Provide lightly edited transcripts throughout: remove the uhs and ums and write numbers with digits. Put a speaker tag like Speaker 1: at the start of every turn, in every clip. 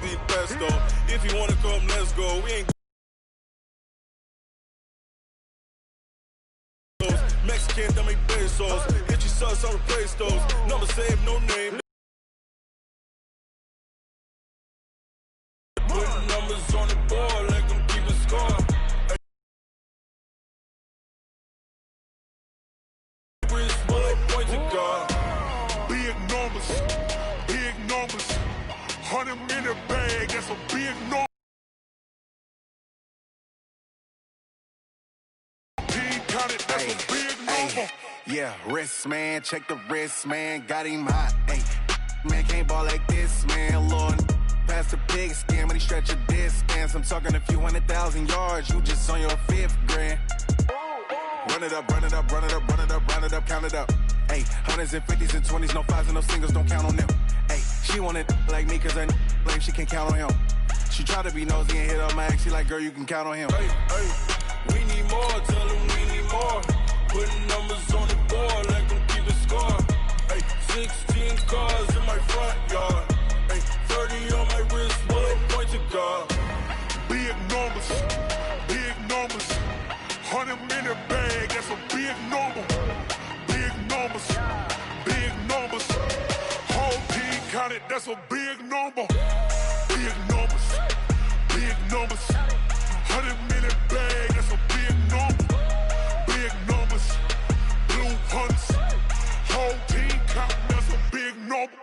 Speaker 1: the best though. If you wanna come, let's go. We ain't Mexican, that make pesos. Hit your sons, I'll replace those. Number save, no name. Putting numbers on the board, like them keep a score. Point to God.
Speaker 2: Big numbers. 100-minute bag, that's a big number.
Speaker 3: Yeah, wrist, man, check the wrist, man, got him hot, ayy. Man, can't ball like this, man, Lord. Past the pig skin, when he stretch a distance. I'm talking a few 100,000 yards, you just on your 5th grand. Run it up, count it up. Ayy, 100s and 50s and 20s, no 5s and no singles, don't count on them. Ayy, she want it like me, cause her blame, she can't count on him. She try to be nosy and hit up my ex, she like, girl, you can count on him.
Speaker 1: Hey, we need more, tell them we need more. Putting numbers on the board, like them keep a score. Hey, 16 cars in my front yard. Hey, 30 on my wrist, point to God.
Speaker 2: Big numbers. 100-minute bag, that's a big number. Big numbers. Whole team counted, that's a big number. Big numbers. 100-minute bag, that's a big number. Big numbers. Blue hunts. Whole team counting, that's a big number.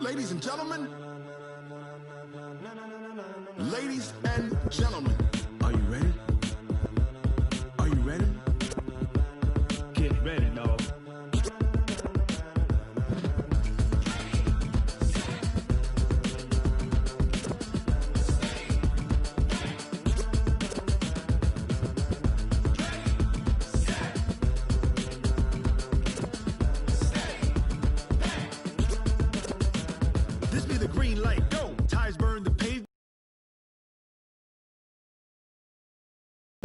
Speaker 4: Ladies and gentlemen, are you ready? Are you ready? Get ready, dog. This be the green light, go! Tires burn the pavement.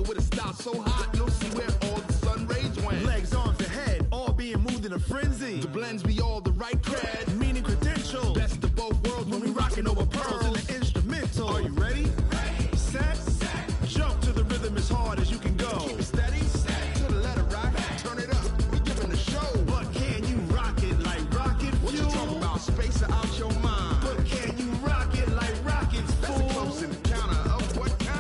Speaker 4: With a style so hot, you'll see where all the sun rays went. Legs, arms, and head, all being moved in a frenzy. The blends be all the right cred, meaning credentials. Best of both worlds when we rockin' over pearls in the instrumental. Are you ready? Set, jump to the rhythm as hard as you can go. Keep it steady, to the letter right, turn it up, we giving the show. But can you rock it like rocket fuel? What you talking about, space out your mind? But can you rock it like rockets, fool? That's a close encounter of what kind?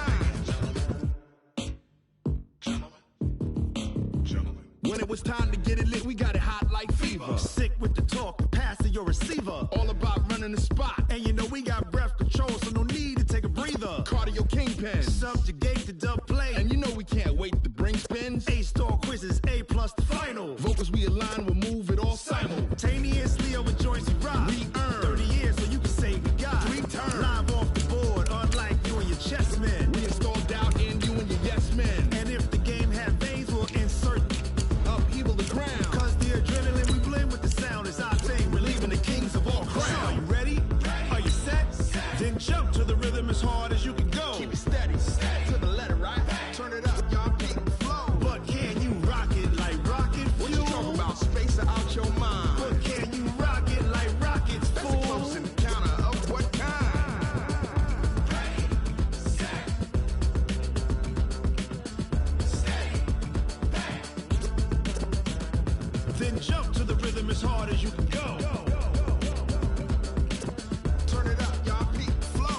Speaker 4: When it was time to get it lit, we got it hot like fever. Sick with the talk, pass to your receiver. All about running the spot. And you know we got breath control, so no need to take a breather. Cardio kingpin, subjugate the dub play. And you know we can't wait to bring spins. A-star quizzes, A+ the final. Vocals we align, we'll move it all simultaneously over joints we rock. We earn 30 years, so you can say we got 3 turns. Live off the board, unlike you and your chess men. We install doubt in you and your yes men. And if the game had veins, we'll insert upheaval the ground. Cause the adrenaline we blend with the sound is our thing. We're leaving the kings of all crowns. So are you ready? Are you set? Then jump to the rhythm as hard as you can go. Keep it steady, to the letter right. Turn it up, y'all keep the flow. But can you rock it like rocket fuel? What you talking about, space out your mind? But can you rock it like rockets, fool? That's a close encounter of what kind? Then jump to the rhythm as hard as you can go. Turn it up, y'all keep the flow.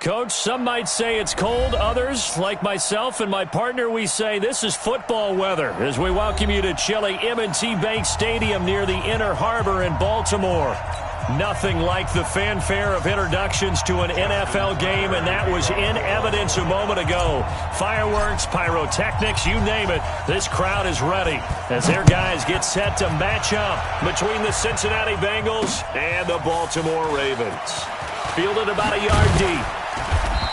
Speaker 5: Coach, some might say it's cold. Others, like myself and my partner, we say this is football weather as we welcome you to chilly M&T Bank Stadium near the Inner Harbor in Baltimore. Nothing like the fanfare of introductions to an NFL game, and that was in evidence a moment ago. Fireworks, pyrotechnics, you name it. This crowd is ready as their guys get set to match up between the Cincinnati Bengals and the Baltimore Ravens. Fielded about a yard deep.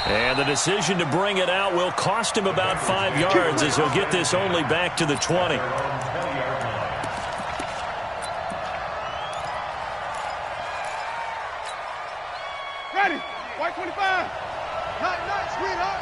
Speaker 5: And the decision to bring it out will cost him about 5 yards as he'll get this only back to the 20.
Speaker 4: 25. Night, sweetheart.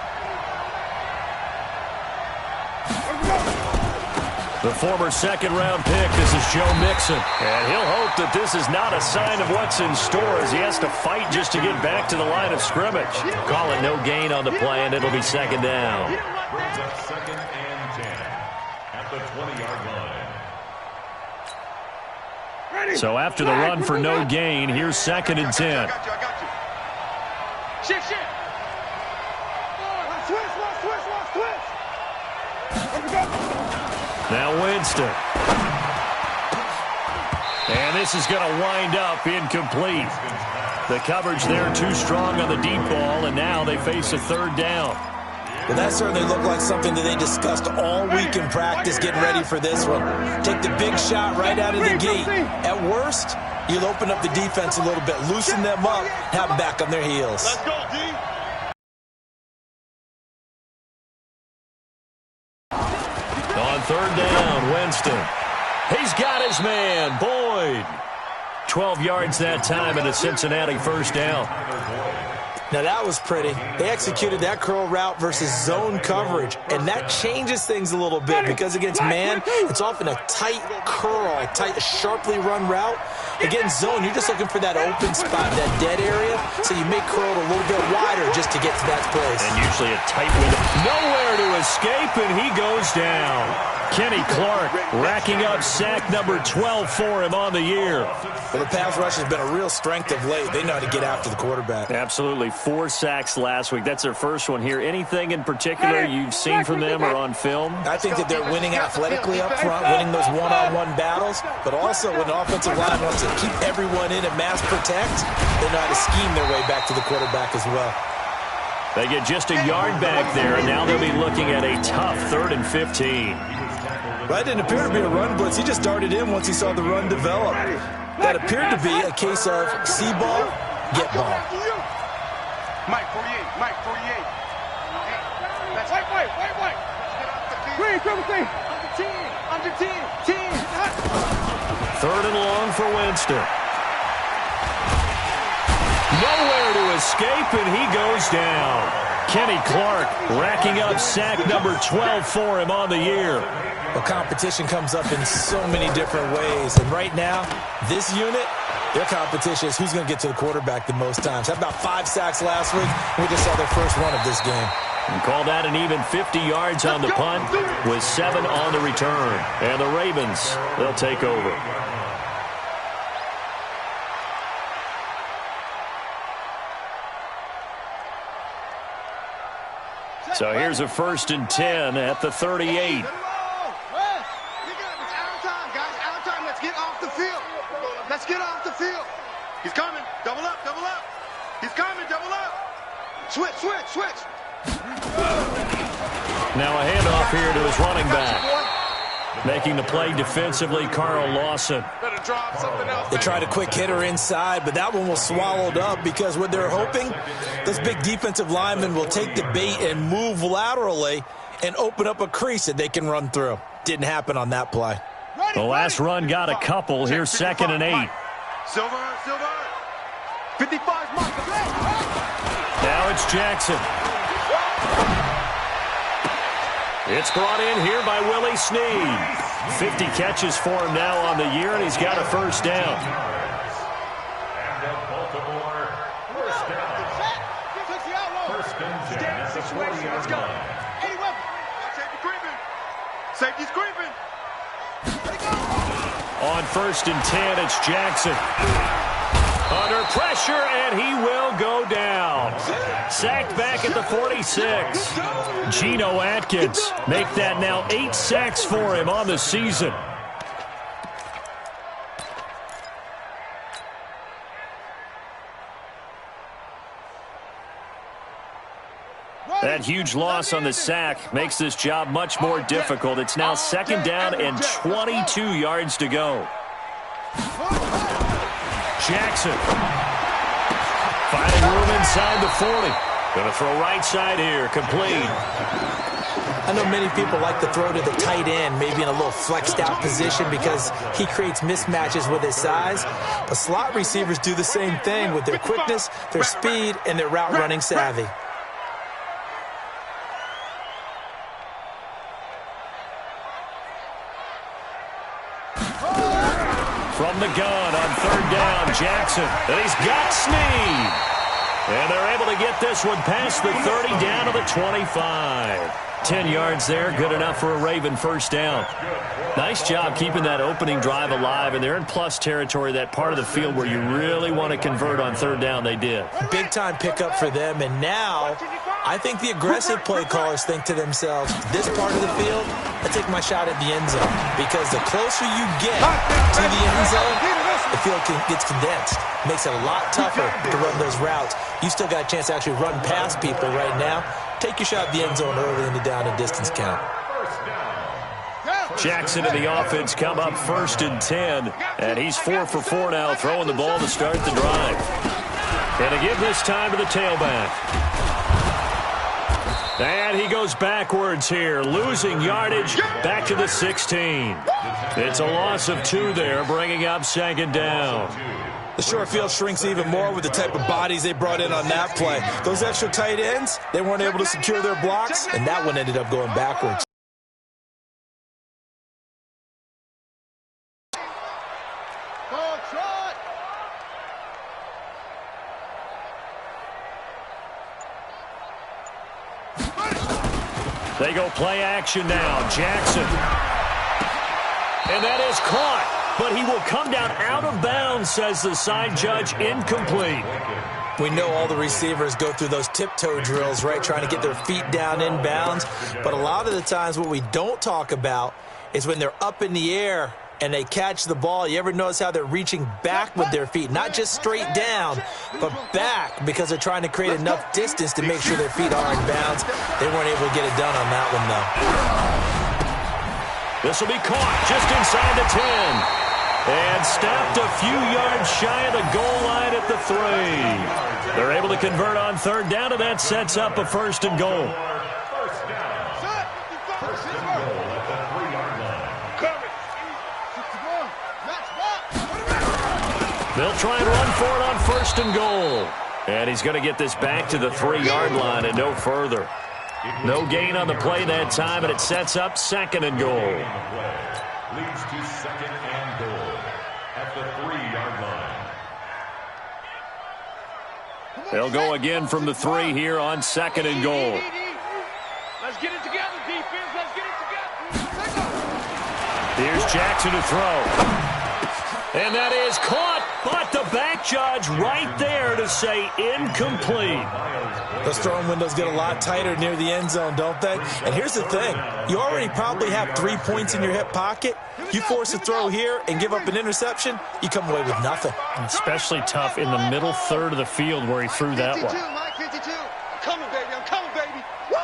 Speaker 5: The former second-round pick, this is Joe Mixon. And he'll hope that this is not a sign of what's in store as he has to fight just to get back to the line of scrimmage. Call it no gain on the play, and it'll be second down.
Speaker 6: Brings up 2nd and 10 at the 20-yard line.
Speaker 5: So after the run for no gain, here's 2nd and 10.
Speaker 4: I got you. Shit. Switch.
Speaker 5: Now Winston. And this is going to wind up incomplete. The coverage there too strong on the deep ball, and now they face a 3rd down.
Speaker 7: Well, that certainly looked like something that they discussed all week in practice, getting ready for this one. Take the big shot right out of the gate. At worst, you'll open up the defense a little bit, loosen them up, have them back on their heels.
Speaker 4: Let's go, D.
Speaker 5: On 3rd down, Winston. He's got his man, Boyd. 12 yards that time and a Cincinnati 1st down.
Speaker 7: Now, that was pretty. They executed that curl route versus zone coverage, and that changes things a little bit because against man, it's often a tight curl, a tight, sharply run route. Against zone, you're just looking for that open spot, that dead area, so you make curl a little bit wider just to get to that place.
Speaker 5: And usually a tight window. Nowhere to escape, and he goes down. Kenny Clark racking up sack number 12 for him on the year.
Speaker 7: Well, the pass rush has been a real strength of late. They know how to get after the quarterback.
Speaker 5: Absolutely. 4 sacks last week. That's their first one here. Anything in particular you've seen from them or on film?
Speaker 7: I think that they're winning athletically up front, winning those one-on-one battles, but also when the offensive line wants to keep everyone in and mass protect, they know how to scheme their way back to the quarterback as well.
Speaker 5: They get just a yard back there, and now they'll be looking at a tough 3rd and 15.
Speaker 7: That didn't appear to be a run blitz. He just darted in once he saw the run develop. That appeared to be a case of see ball, get ball.
Speaker 4: Mike 48. Wait. Green, under team.
Speaker 5: 3rd and long for Winston. Nowhere to escape, and he goes down. Kenny Clark racking up sack number 12 for him on the year.
Speaker 7: Well, competition comes up in so many different ways. And right now, this unit, their competition is who's going to get to the quarterback the most times. How about 5 sacks last week? We just saw their first one of this game.
Speaker 5: And call that an even 50 yards on the punt with 7 on the return. And the Ravens, they'll take over. So here's a 1st and 10 at the 38.
Speaker 4: Get off the field. He's coming. Double up. He's coming. Double up. Switch.
Speaker 5: Now a handoff here to his running back. Making the play defensively, Carl Lawson.
Speaker 4: Better drop something else.
Speaker 7: They tried a quick hitter inside, but that one was swallowed up because what they're hoping, those big defensive linemen will take the bait and move laterally and open up a crease that they can run through. Didn't happen on that play.
Speaker 5: The last run got a couple. Here's 2nd and 8.
Speaker 4: Silver. 55 mark.
Speaker 5: Now it's Jackson. It's brought in here by Willie Snead. 50 catches for him now on the year, and he's got a 1st down.
Speaker 6: And Baltimore, 1st down. 1st and 10 at the 40-yard line.
Speaker 4: Safety's creeping.
Speaker 5: On 1st and 10, it's Jackson. Under pressure, and he will go down. Sacked back at the 46. Geno Atkins make that now 8 sacks for him on the season. That huge loss on the sack makes this job much more difficult. It's now 2nd down and 22 yards to go. Jackson finding room inside the 40. Going to throw right side here, complete.
Speaker 7: I know many people like to throw to the tight end, maybe in a little flexed out position because he creates mismatches with his size. But slot receivers do the same thing with their quickness, their speed, and their route running savvy.
Speaker 5: From the gun on third down, Jackson. And he's got Snead. And they're able to get this one past the 30 down to the 25. 10 yards there, good enough for a Raven first down. Nice job keeping that opening drive alive, and they're in plus territory, that part of the field where you really want to convert on third down. They did.
Speaker 7: Big-time pickup for them, and now I think the aggressive play callers think to themselves, this part of the field, I take my shot at the end zone, because the closer you get to the end zone, the field gets condensed. Makes it a lot tougher to run those routes. You still got a chance to actually run past people right now. Take your shot at the end zone early in the down and distance count.
Speaker 5: Jackson and the offense come up 1st and 10, and he's 4 for 4 now, throwing the ball to start the drive. And to give this time to the tailback. And he goes backwards here, losing yardage back to the 16. It's a loss of 2 there, bringing up 2nd down.
Speaker 7: The short field shrinks even more with the type of bodies they brought in on that play. Those extra tight ends, they weren't able to secure their blocks, and that one ended up going backwards.
Speaker 5: They go play action now. Jackson. And that is caught. But he will come down out of bounds, says the side judge. Incomplete.
Speaker 7: We know all the receivers go through those tiptoe drills, right, trying to get their feet down in bounds. But a lot of the times what we don't talk about is when they're up in the air and they catch the ball. You ever notice how they're reaching back with their feet? Not just straight down, but back, because they're trying to create enough distance to make sure their feet are in bounds. They weren't able to get it done on that one, though.
Speaker 5: This will be caught just inside the 10. And stopped a few yards shy of the goal line at the 3. They're able to convert on third down, and that sets up a 1st and goal. They'll try and run for it on 1st and goal. And he's going to get this back to the 3-yard line and no further. No gain on the play that time, and it sets up 2nd and goal.
Speaker 6: Leads to 2nd and goal at the 3-yard line.
Speaker 5: They'll go again from the 3 here on 2nd and goal.
Speaker 8: Let's get it together, defense. Let's get it together.
Speaker 5: Here's Jackson to throw. And that is caught, but the back judge right there to say incomplete.
Speaker 7: Those throwing windows get a lot tighter near the end zone, don't they? And here's the thing. You already probably have 3 points in your hip pocket. You force a throw here and give up an interception, you come away with nothing.
Speaker 5: Especially tough in the middle third of the field where he threw that one.
Speaker 8: Mike 52. I'm coming, baby. I'm coming, baby. Woo!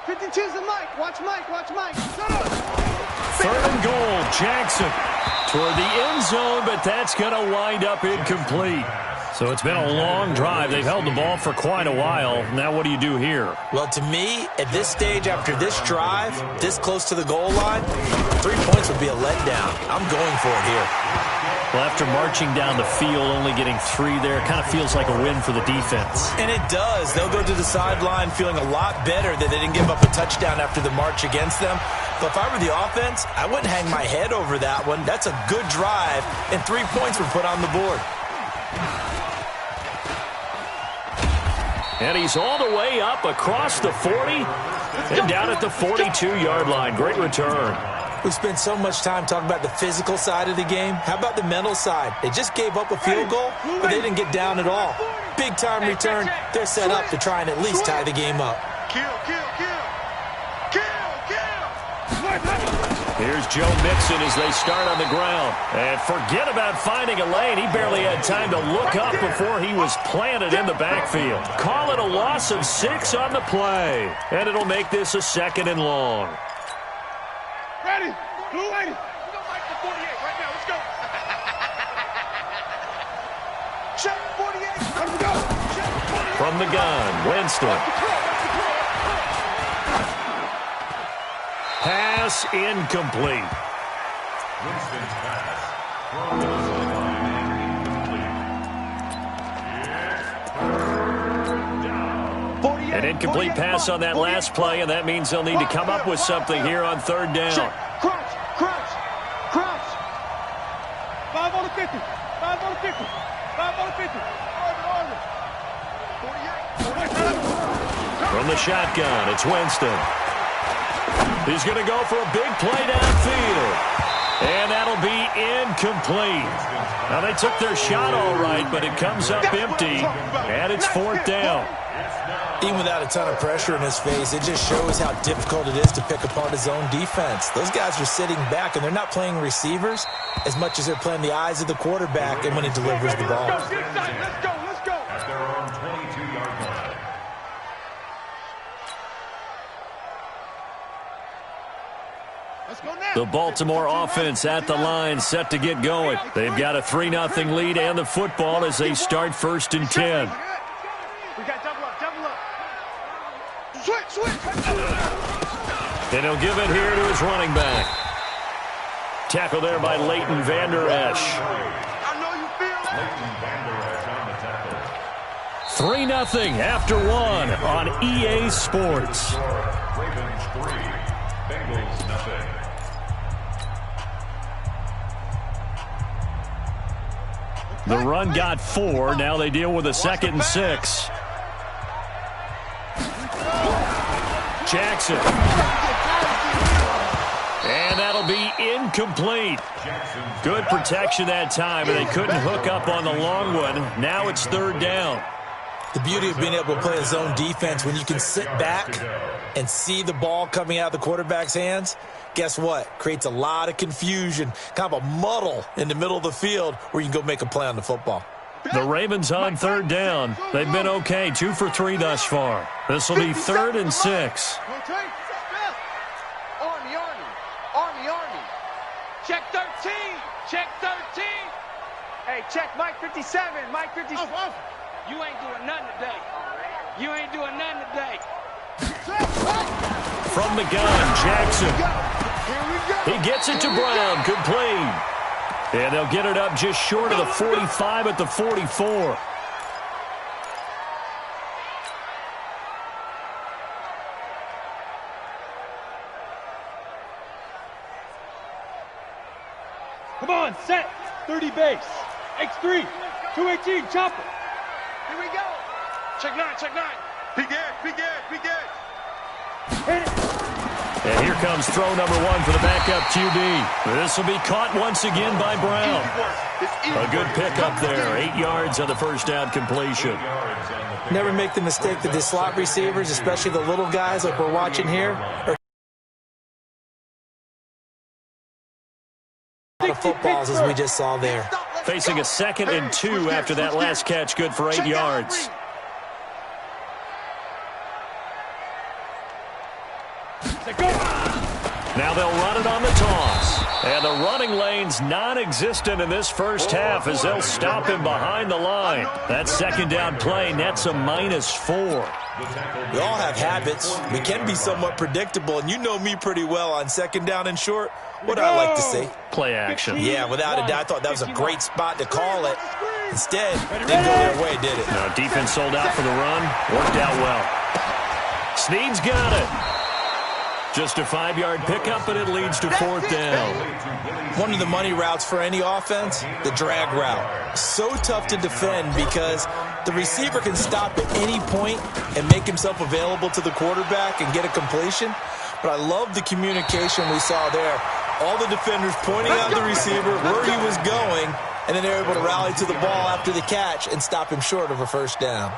Speaker 8: 52's the Mike. Watch Mike. Watch Mike. Shut up.
Speaker 5: 3rd and goal, Jackson toward the end zone, but that's going to wind up incomplete. So it's been a long drive. They've held the ball for quite a while. Now what do you do here?
Speaker 7: Well, to me, at this stage, after this drive, this close to the goal line, 3 points would be a letdown. I'm going for it here.
Speaker 5: Well, after marching down the field, only getting 3 there, it kind of feels like a win for the defense.
Speaker 7: And it does. They'll go to the sideline feeling a lot better that they didn't give up a touchdown after the march against them. But if I were the offense, I wouldn't hang my head over that one. That's a good drive, and 3 points were put on the board.
Speaker 5: And he's all the way up across the 40 and down at the 42-yard line. Great return.
Speaker 7: We spent so much time talking about the physical side of the game. How about the mental side? They just gave up a field goal, but they didn't get down at all. Big-time return. They're set up to try and at least tie the game up.
Speaker 8: Kill, kill, kill. Kill, kill.
Speaker 5: Here's Joe Mixon as they start on the ground. And forget about finding a lane. He barely had time to look up before he was planted in the backfield. Call it a loss of 6 on the play. And it'll make this a 2nd and long.
Speaker 8: Ready? Blue lady. We go Mike for 48 right now. Let's go. Check 48. Let's go. Check 48.
Speaker 5: From the gun, Winston. pass incomplete.
Speaker 6: Winston's pass thrown to the sideline and incomplete.
Speaker 5: An incomplete pass on that last play, and that means they'll need to come up with something here on third down.
Speaker 8: Crunch, crunch, crunch. 5 on the 50, 5 on the 50, 5 on the 50.
Speaker 5: From the shotgun, it's Winston. He's going to go for a big play downfield. And that'll be incomplete. Now, they took their shot all right, but it comes up empty, and it's fourth down.
Speaker 7: Even without a ton of pressure in his face, it just shows how difficult it is to pick apart his own defense. Those guys are sitting back, and they're not playing receivers as much as they're playing the eyes of the quarterback and when he delivers the ball.
Speaker 8: Let's go.
Speaker 6: At their own 22-yard line.
Speaker 5: The Baltimore offense at the line, set to get going. They've got a 3-0 lead and the football as they start 1st and 10.
Speaker 8: We got double up. Switch.
Speaker 5: And he'll give it here to his running back. Tackle there by Leighton Vander Esch.
Speaker 8: I know you feel it.
Speaker 6: Leighton Vander Esch on the tackle.
Speaker 5: 3-0 after 1 on EA Sports.
Speaker 6: Ravens 3, Bengals 0.
Speaker 5: The run got 4. Now they deal with a 2nd and 6. Jackson. And that'll be incomplete. Good protection that time, and they couldn't hook up on the long one. Now it's 3rd down.
Speaker 7: The beauty of being able to play a zone defense, when you can sit back and see the ball coming out of the quarterback's hands, guess what? Creates a lot of confusion, kind of a muddle in the middle of the field where you can go make a play on the football.
Speaker 5: The Ravens on 3rd down. They've been okay, 2 for 3 thus far. This will be 3rd and 6.
Speaker 8: Army. Check 13. Hey, check Mike 57. Mike 57. You ain't doing nothing today.
Speaker 5: From the gun, Jackson. He gets it to Brown, complete. And they'll get it up just short of the 45 at the 44.
Speaker 8: Come on, set. 30 base. X3. 218, chopper. Here we go. Check 9. Be good. Hit it.
Speaker 5: And here comes throw number 1 for the backup QB. This will be caught once again by Brown. A good pickup there. 8 yards on the first down completion.
Speaker 7: Never make the mistake that the slot receivers, especially the little guys like we're watching here, are footballs as we just saw there.
Speaker 5: Facing a 2nd and 2 after that last catch, good for 8 yards. Now they'll run it on the toss. And the running lane's non-existent in this first half as they'll stop him behind the line. That 2nd down play nets a -4.
Speaker 7: We all have habits. We can be somewhat predictable, and you know me pretty well on 2nd down and short. What do I like to see?
Speaker 5: Play action.
Speaker 7: Yeah, without a doubt. I thought that was a great spot to call it. Instead, didn't go their way, did it?
Speaker 5: No, defense sold out for the run. Worked out well. Snead's got it. Just a 5-yard pickup, and it leads to 4th down.
Speaker 7: One of the money routes for any offense, the drag route. So tough to defend because the receiver can stop at any point and make himself available to the quarterback and get a completion. But I love the communication we saw there. All the defenders pointing out the receiver, where he was going, and then they're able to rally to the ball after the catch and stop him short of a first down.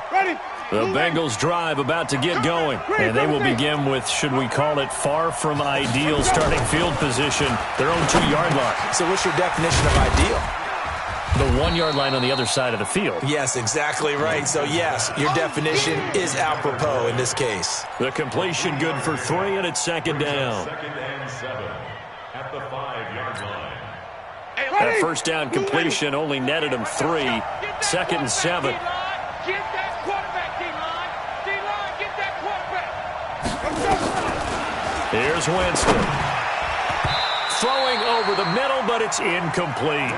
Speaker 5: The Bengals drive about to get going, and they will begin with, should we call it, far from ideal starting field position, their own 2-yard line.
Speaker 7: So what's your definition of ideal?
Speaker 5: The 1-yard line on the other side of the field.
Speaker 7: Yes, exactly right. So, yes, your definition is apropos in this case.
Speaker 5: The completion good for 3, and it's 2nd down.
Speaker 6: 2nd and 7 at the 5-yard line.
Speaker 5: That first down completion only netted him 3. 2nd and 7.
Speaker 8: Get that quarterback, D-line. D-line, get that quarterback.
Speaker 5: Here's Winston. throwing over the middle, but it's incomplete.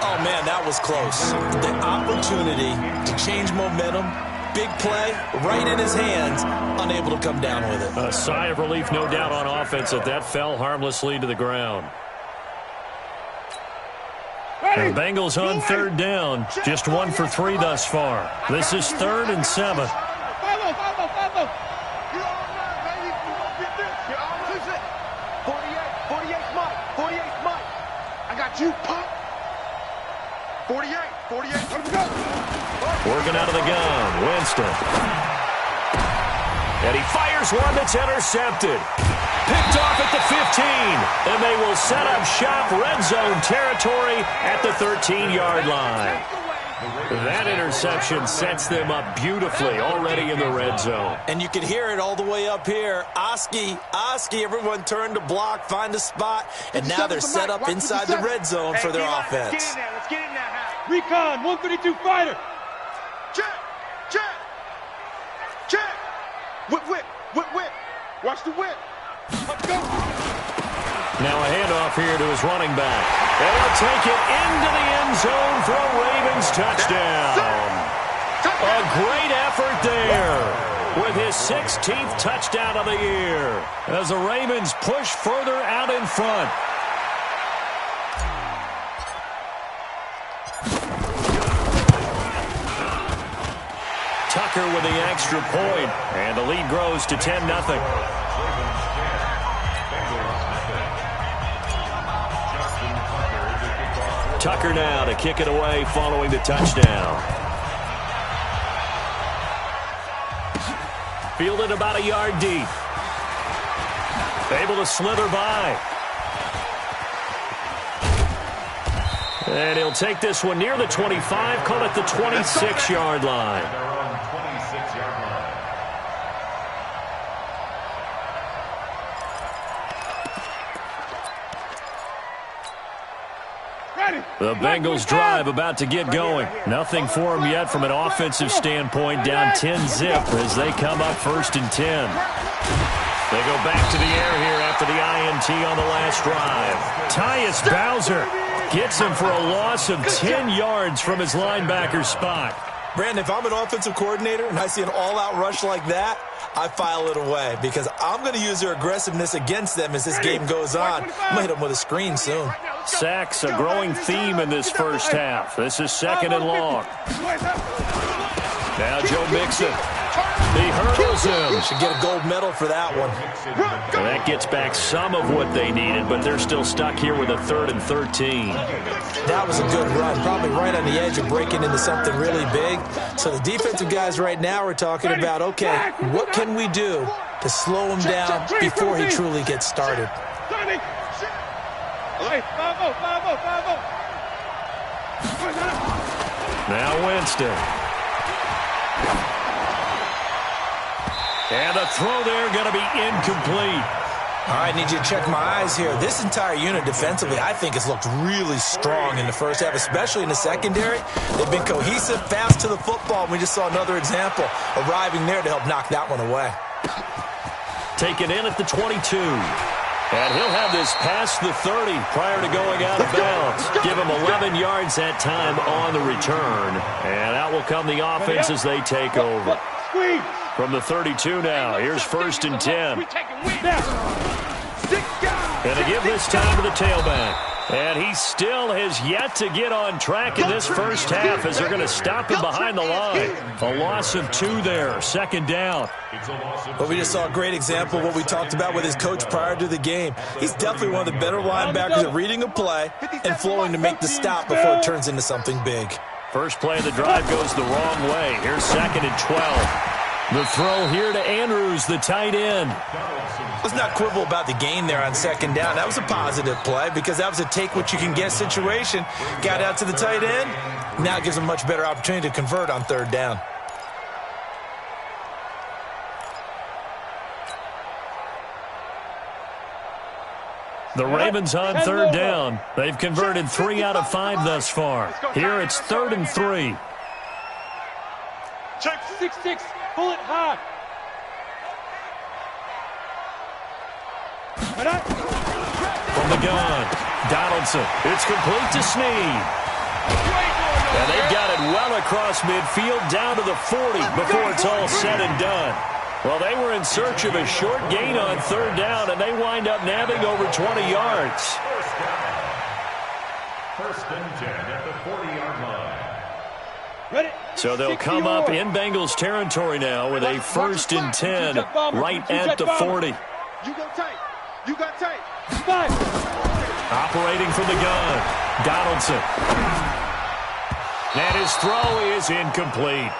Speaker 7: Oh, man, that was close. The opportunity to change momentum, big play, right in his hands, unable to come down with it.
Speaker 5: A sigh of relief, no doubt, on offense that fell harmlessly to the ground. The Bengals on third down, just 1 for 3 thus far. This is 3rd and 7.
Speaker 8: You pop. 48, let's go.
Speaker 5: Working out of the gun, Winston. And he fires one that's intercepted. Picked off at the 15. And they will set up shop, red zone territory at the 13-yard line. That interception sets them up beautifully already in the red zone.
Speaker 7: And you can hear it all the way up here. Oski, everyone turned to block, find a spot, and now they're set up inside the red zone for their offense.
Speaker 8: Let's get in there. Recon, 132 fighter. Check. Whip. Watch the whip. Let's go.
Speaker 5: Now a handoff here to his running back. And he'll take it into the end zone for a Ravens touchdown. A great effort there with his 16th touchdown of the year as the Ravens push further out in front. Tucker with the extra point, and the lead grows to 10-0. Tucker now to kick it away following the touchdown. Fielded about a yard deep. Able to slither by. And he'll take this one near the 25, call it the 26-yard line. The Bengals drive about to get going. Nothing for them yet from an offensive standpoint, down 10-0 as they come up 1st and 10. They go back to the air here after the INT on the last drive. Tyus Bowser gets him for a loss of 10 yards from his linebacker spot.
Speaker 7: Brandon, if I'm an offensive coordinator and I see an all-out rush like that, I file it away because I'm going to use their aggressiveness against them as this game goes on. I'm going to hit them with a screen soon.
Speaker 5: Sacks, a growing theme in this first half. This is 2nd and long. Now Joe Mixon. He hurdles him.
Speaker 7: Should get a gold medal for that one.
Speaker 5: And that gets back some of what they needed, but they're still stuck here with a 3rd and 13.
Speaker 7: That was a good run, probably right on the edge of breaking into something really big. So the defensive guys right now are talking about, okay, what can we do to slow him down before he truly gets started?
Speaker 5: Now Winston. And the throw there going to be incomplete.
Speaker 7: All right, need you to check my eyes here. This entire unit defensively, I think, has looked really strong in the first half, especially in the secondary. They've been cohesive, fast to the football. We just saw another example arriving there to help knock that one away.
Speaker 5: Taken in at the 22. And he'll have this past the 30 prior to going out of bounds. Give him 11 yards that time on the return. And out will come the offense as they take over. From the 32 now, here's 1st and 10. And they give this time to the tailback. And he still has yet to get on track in this first half as they're going to stop him behind the line. A loss of 2 there, 2nd down.
Speaker 7: Well, we just saw a great example of what we talked about with his coach prior to the game. He's definitely one of the better linebackers at reading a play and flowing to make the stop before it turns into something big.
Speaker 5: First play of the drive goes the wrong way. Here's 2nd and 12. The throw here to Andrews, the tight end.
Speaker 7: Let's not quibble about the gain there on 2nd down. That was a positive play because that was a take-what-you-can-get situation. Got out to the tight end. Now gives him a much better opportunity to convert on 3rd down.
Speaker 5: The Ravens on 3rd down. They've converted 3 out of 5 thus far. Here it's 3rd and 3.
Speaker 8: Check 6-6. Pull it hard.
Speaker 5: From the gun, Donaldson. It's complete to Snead. And they've got it well across midfield down to the 40 before it's all said and done. Well, they were in search of a short gain on third down, and they wind up nabbing over 20 yards.
Speaker 6: First and 10 at the 40-yard line.
Speaker 8: Ready?
Speaker 5: So they'll come up in Bengals territory now with a first and 10 right at the 40.
Speaker 8: You go tight. You got tight. 5.
Speaker 5: Operating from the gun, Donaldson. And his throw is incomplete.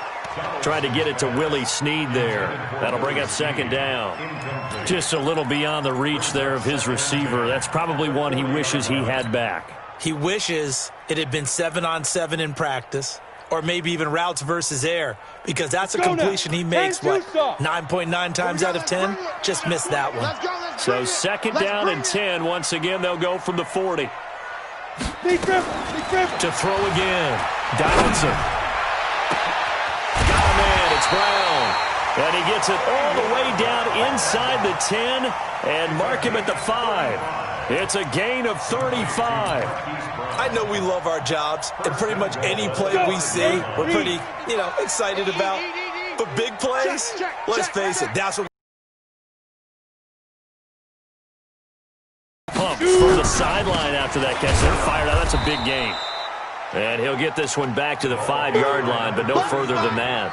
Speaker 5: Trying to get it to Willie Snead there. That'll bring up second down. Just a little beyond the reach there of his receiver. That's probably one he wishes he had back.
Speaker 7: He wishes it had been 7-on-7 in practice, or maybe even routes versus air, because that's a completion he makes, 9.9 times out of 10? Just missed that one.
Speaker 5: So second down and 10. Once again, they'll go from the 40. To throw again. Donaldson. Got a man. It's Brown. And he gets it all the way down inside the 10 and mark him at the 5. It's a gain of 35.
Speaker 7: I know we love our jobs, and pretty much any play we see, we're pretty, excited about. But big plays, let's face it, that's what
Speaker 5: pump from the sideline after that catch. They're fired out. That's a big gain. And he'll get this one back to the 5-yard line, but no further than that.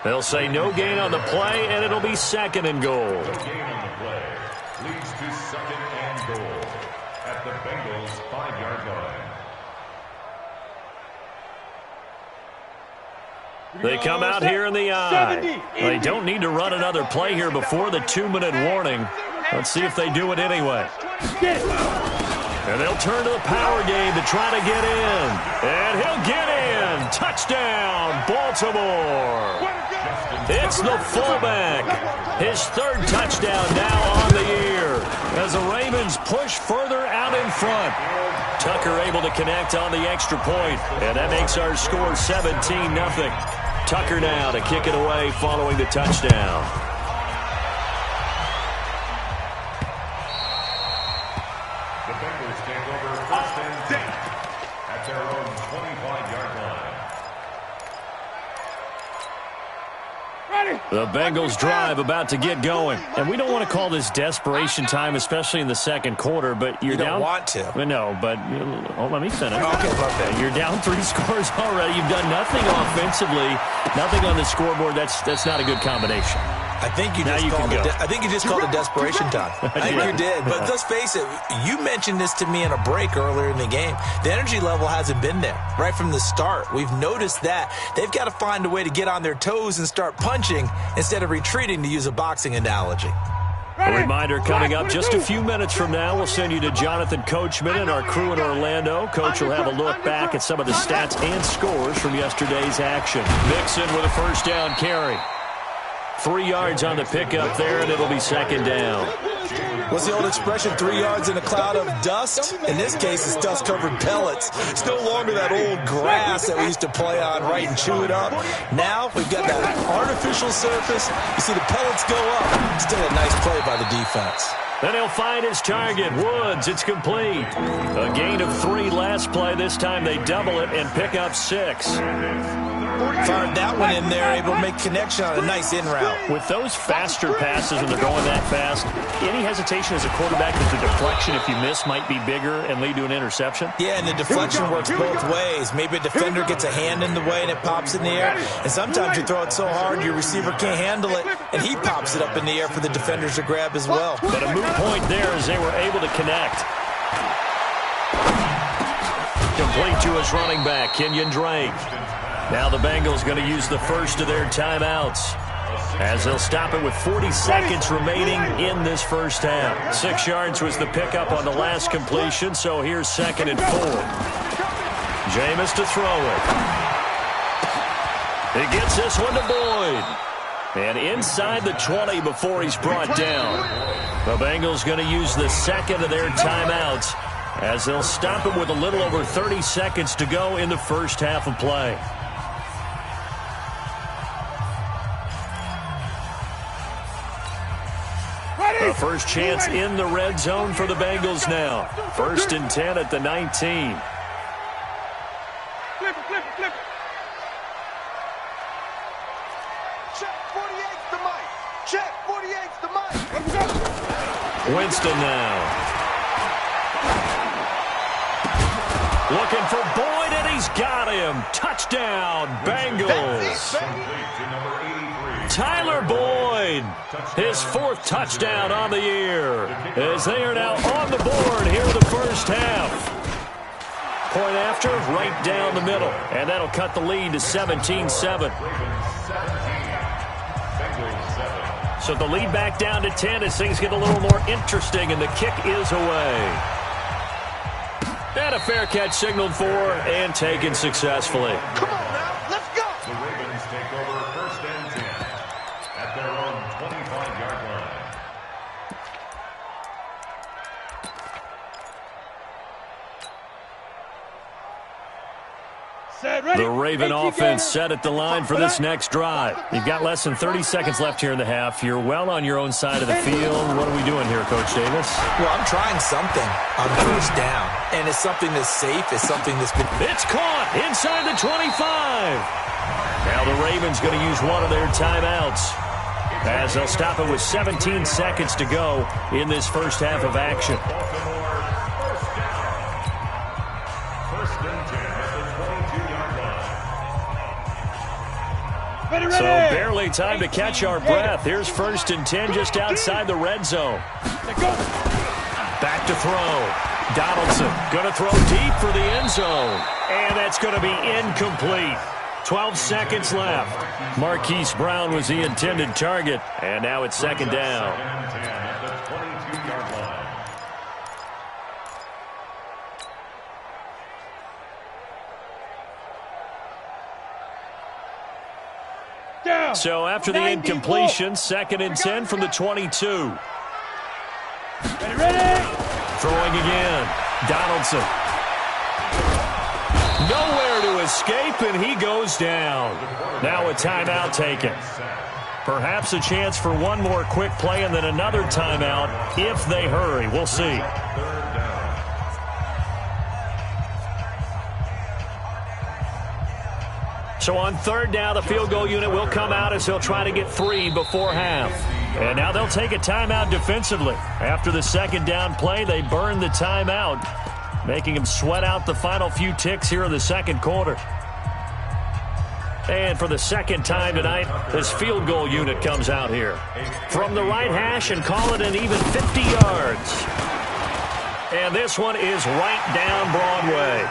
Speaker 5: They'll say no gain on the play, and it'll be second and goal.
Speaker 6: No gain on the play leads to second and goal at the Bengals 5-yard line.
Speaker 5: They come out here in the eye. They don't need to run another play here before the 2-minute warning. Let's see if they do it anyway. And they'll turn to the power game to try to get in. And he'll get in. Touchdown, Baltimore. It's the fullback. His third touchdown now on the year as the Ravens push further out in front. Tucker able to connect on the extra point, and that makes our score 17-0. Tucker now to kick it away following the touchdown.
Speaker 6: The Bengals take over first and 10 at their own 25-yard line.
Speaker 5: The Bengals drive about to get going. And we don't want to call this desperation time, especially in the second quarter, but you're down.
Speaker 7: You don't want to.
Speaker 5: No, but let me finish.
Speaker 7: Okay.
Speaker 5: You're down 3 scores already. You've done nothing offensively, nothing on the scoreboard. That's not a good combination.
Speaker 7: I think you just called it desperation time. I think you did. But let's face it, you mentioned this to me in a break earlier in the game. The energy level hasn't been there right from the start. We've noticed that. They've got to find a way to get on their toes and start punching instead of retreating, to use a boxing analogy.
Speaker 5: A reminder coming up just a few minutes from now. We'll send you to Jonathan Coachman and our crew in Orlando. Coach will have a look back at some of the stats and scores from yesterday's action. Mixon with a first down carry. 3 yards on the pickup there, and it'll be second down.
Speaker 7: What's the old expression, 3 yards in a cloud of dust? In this case, it's dust-covered pellets. It's no longer that old grass that we used to play on, right, and chew it up. Now we've got that artificial surface. You see the pellets go up. Still a nice play by the defense.
Speaker 5: Then he'll find his target, Woods. It's complete. A gain of 3 last play. This time they double it and pick up 6.
Speaker 7: Fired that one in there, able to make connection on a nice in route.
Speaker 5: With those faster passes, when they're going that fast, any hesitation as a quarterback that the deflection, if you miss, might be bigger and lead to an interception?
Speaker 7: Yeah, and the deflection works both ways. Maybe a defender gets a hand in the way and it pops in the air. And sometimes you throw it so hard your receiver can't handle it, and he pops it up in the air for the defenders to grab as well.
Speaker 5: But a moot point there as they were able to connect. Complete to his running back, Kenyon Drake. Now the Bengals going to use the first of their timeouts as they'll stop it with 40 seconds remaining in this first half. 6 yards was the pickup on the last completion, so here's second and 4. Jameis to throw it. He gets this one to Boyd. And inside the 20 before he's brought down. The Bengals going to use the second of their timeouts as they'll stop it with a little over 30 seconds to go in the first half of play. The first chance in the red zone for the Bengals now. 1st and 10 at the 19.
Speaker 8: Flip it.
Speaker 9: Check 48's the mic. Check 48's the mic.
Speaker 5: Winston now. Looking for Boyd, and he's got him. Touchdown, Bengals. Tyler Boyd, his 4th touchdown on the year, as they are now on the board here in the first half. Point after, right down the middle, and that'll cut the lead to 17-7. So the lead back down to 10 as things get a little more interesting, and the kick is away. And a fair catch signaled for and taken successfully.
Speaker 9: Come on now, let's go.
Speaker 6: The Ravens take over 1st and 10 at their own 25-yard line.
Speaker 5: The Raven offense set at the line for this next drive. You've got less than 30 seconds left here in the half. You're well on your own side of the field. What are we doing here, Coach Davis?
Speaker 7: Well, I'm trying something on 1st down, and it's something that's safe. It's something that's been...
Speaker 5: It's caught inside the 25. Now the Ravens going to use one of their timeouts, as they'll stop it with 17 seconds to go in this first half of action. So barely time to catch our breath. Here's 1st and 10 just outside the red zone. Back to throw. Donaldson going to throw deep for the end zone. And that's going to be incomplete. 12 seconds left. Marquise Brown was the intended target. And now it's 2nd down. So after the incompletion, 2nd and 10 from the 22.
Speaker 8: Ready?
Speaker 5: Throwing again. Donaldson. Nowhere to escape, and he goes down. Now a timeout taken. Perhaps a chance for one more quick play and then another timeout if they hurry. We'll see. So on 3rd down, the field goal unit will come out as he'll try to get 3 before half. And now they'll take a timeout defensively. After the 2nd down play, they burn the timeout, making him sweat out the final few ticks here in the 2nd quarter. And for the 2nd time tonight, this field goal unit comes out here from the right hash and call it an even 50 yards. And this one is right down Broadway.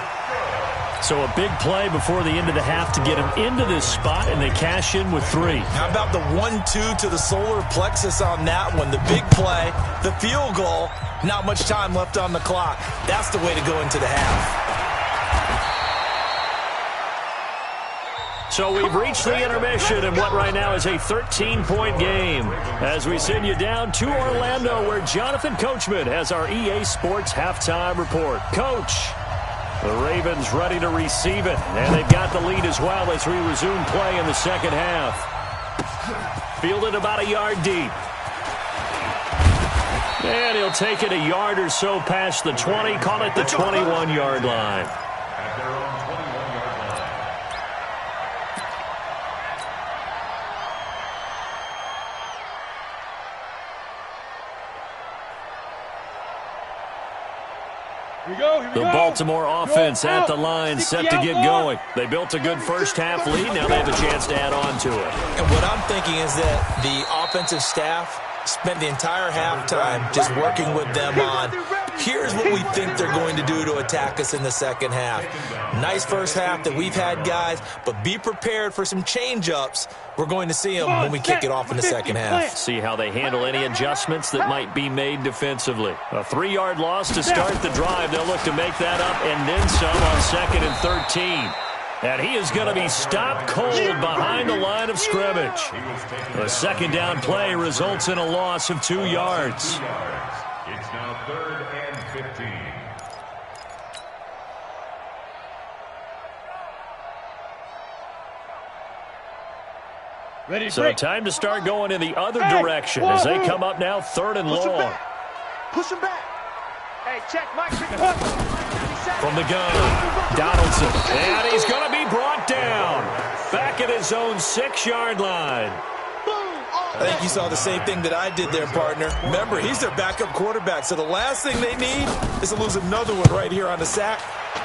Speaker 5: So a big play before the end of the half to get him into this spot, and they cash in with 3.
Speaker 7: How about the 1-2 to the solar plexus on that one? The big play, the field goal, not much time left on the clock. That's the way to go into the half.
Speaker 5: So we've reached the intermission in what right now is a 13-point game as we send you down to Orlando, where Jonathan Coachman has our EA Sports halftime report. Coach, the Ravens ready to receive it, and they've got the lead as well as we resume play in the 2nd half. Fielded about a yard deep. And he'll take it a yard or so past the 20, call it the 21-yard line.
Speaker 6: At their own 21-yard line.
Speaker 8: Here we go.
Speaker 5: The Baltimore offense at the line, set to get going. They built a good first half lead. Now they have a chance to add on to it.
Speaker 7: And what I'm thinking is that the offensive staff spent the entire halftime just working with them on, here's what we think they're going to do to attack us in the 2nd half. Nice first half that we've had, guys, but be prepared for some change-ups. We're going to see them when we kick it off in the 2nd half.
Speaker 5: See how they handle any adjustments that might be made defensively. A 3-yard loss to start the drive. They'll look to make that up and then some on 2nd and 13. And he is going to be stopped cold behind the line of scrimmage. The 2nd down play results in a loss of 2 yards.
Speaker 6: It's now 3rd and 15.
Speaker 5: So time to start going in the other direction as they come up now 3rd and long.
Speaker 9: Push him back. Hey, check, Mike.
Speaker 5: From the gun, Donaldson. And he's going to be brought down. Back at his own 6-yard line.
Speaker 7: I think you saw the same thing that I did there, partner. Remember, he's their backup quarterback, so the last thing they need is to lose another one right here on the sack.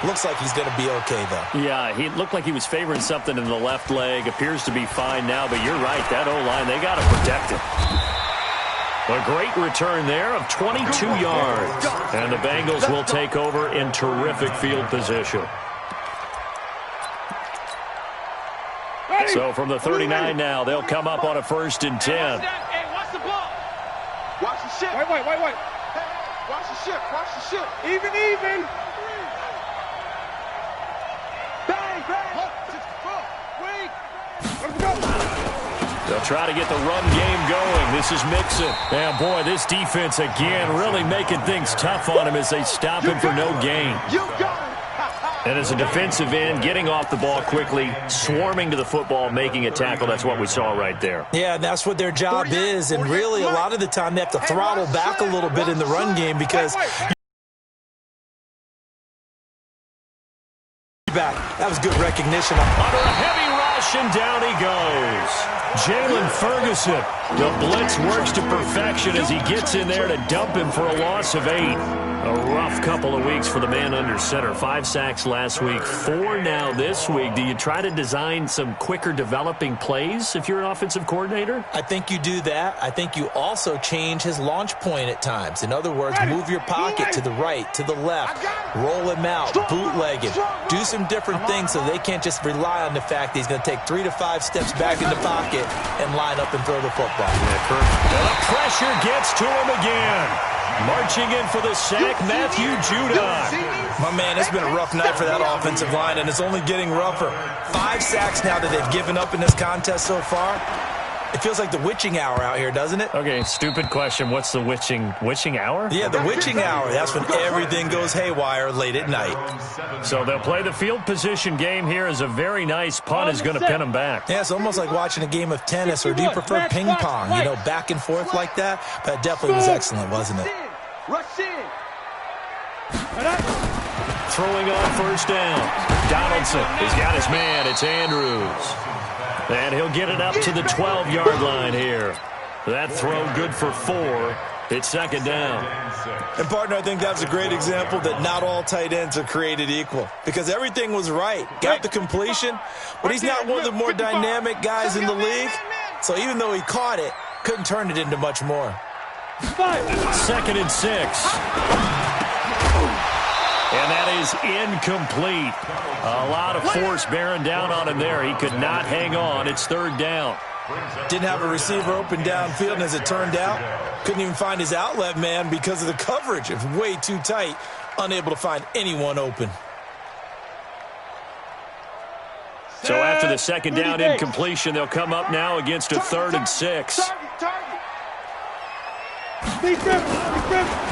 Speaker 7: Looks like he's going to be okay, though.
Speaker 5: Yeah, he looked like he was favoring something in the left leg. Appears to be fine now, but you're right. That O-line, they got to protect it. A great return there of 22 yards. And the Bengals will take over in terrific field position. So from the 39 now, they'll come up on a 1st and 10.
Speaker 9: Hey, watch the ball. Watch the ship. Wait. Hey, watch the ship. Watch the ship. Even. Bang.
Speaker 5: They'll try to get the run game going. This is Mixon. And, boy, this defense, again, really making things tough on him as they stop him for no gain.
Speaker 9: You got it.
Speaker 5: And as a defensive end, getting off the ball quickly, swarming to the football, making a tackle, that's what we saw right there.
Speaker 7: Yeah, and that's what their job is. And really, a lot of the time, they have to throttle back a little bit in the run game because that was good recognition.
Speaker 5: Under a heavy rush, and down he goes. Jalen Ferguson. The blitz works to perfection as he gets in there to dump him for a loss of 8. A rough couple of weeks for the man under center. 5 sacks last week, 4 now this week. Do you try to design some quicker developing plays if you're an offensive coordinator?
Speaker 7: I think you do that. I think you also change his launch point at times. In other words, move your pocket to the right, to the left, roll him out, bootleg him. Do some different things so they can't just rely on the fact that he's going to take 3 to 5 steps back in the pocket and line up and throw the football.
Speaker 5: The pressure gets to him again. Marching in for the sack, Matthew Judon.
Speaker 7: My man, it's been a rough night for that offensive line, and it's only getting rougher. 5 sacks now that they've given up in this contest so far. It feels like the witching hour out here, doesn't it?
Speaker 5: Okay, stupid question. What's the witching hour?
Speaker 7: Yeah, the witching hour. That's when everything goes haywire late at night.
Speaker 5: So they'll play the field position game here as a very nice punt is going to pin them back.
Speaker 7: Yeah, it's almost like watching a game of tennis, or do you prefer ping pong? You know, back and forth like that? But it definitely was excellent, wasn't it?
Speaker 9: Rush in.
Speaker 5: Throwing on 1st down. Donaldson. He's got his man. It's Andrews. And he'll get it up to the 12-yard line here. That throw good for 4. It's 2nd down.
Speaker 7: And, partner, I think that's a great example that not all tight ends are created equal. Because everything was right. Got the completion, but he's not one of the more dynamic guys in the league. So even though he caught it, couldn't turn it into much more.
Speaker 5: 2nd and 6. And that is incomplete. A lot of force bearing down on him there. He could not hang on. It's 3rd down.
Speaker 7: Didn't have a receiver open downfield, and as it turned out, couldn't even find his outlet man because of the coverage. It was way too tight, unable to find anyone open.
Speaker 5: So after the 2nd down incompletion, they'll come up now against a 3rd and 6.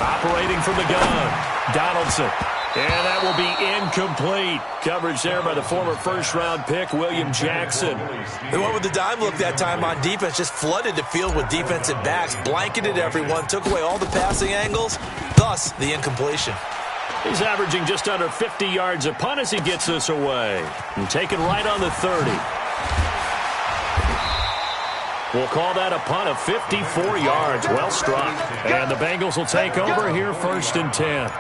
Speaker 5: Operating from the gun, Donaldson. And that will be incomplete. Coverage there by the former 1st-round pick, William Jackson.
Speaker 7: They went with the dime look that time on defense, just flooded the field with defensive backs, blanketed everyone, took away all the passing angles, thus the incompletion.
Speaker 5: He's averaging just under 50 yards a punt as he gets this away. And taken right on the 30. We'll call that a punt of 54 yards. Well struck. And the Bengals will take over here 1st and 10.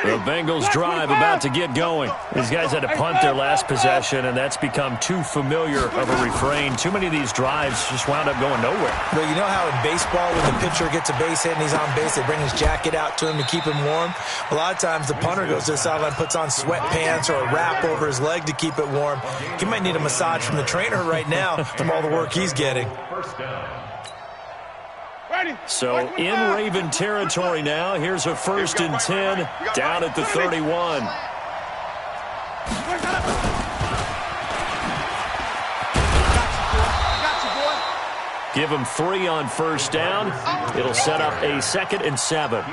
Speaker 5: The Bengals drive about to get going. These guys had to punt their last possession, and that's become too familiar of a refrain. Too many of these drives just wound up going nowhere.
Speaker 7: But you know how in baseball, when the pitcher gets a base hit and he's on base, they bring his jacket out to him to keep him warm? A lot of times the punter goes to the sideline, puts on sweatpants or a wrap over his leg to keep it warm. He might need a massage from the trainer right now from all the work he's getting.
Speaker 5: So in Raven territory now. Here's a 1st and 10 down at the 31. Give him 3 on first down. It'll set up a 2nd and 7.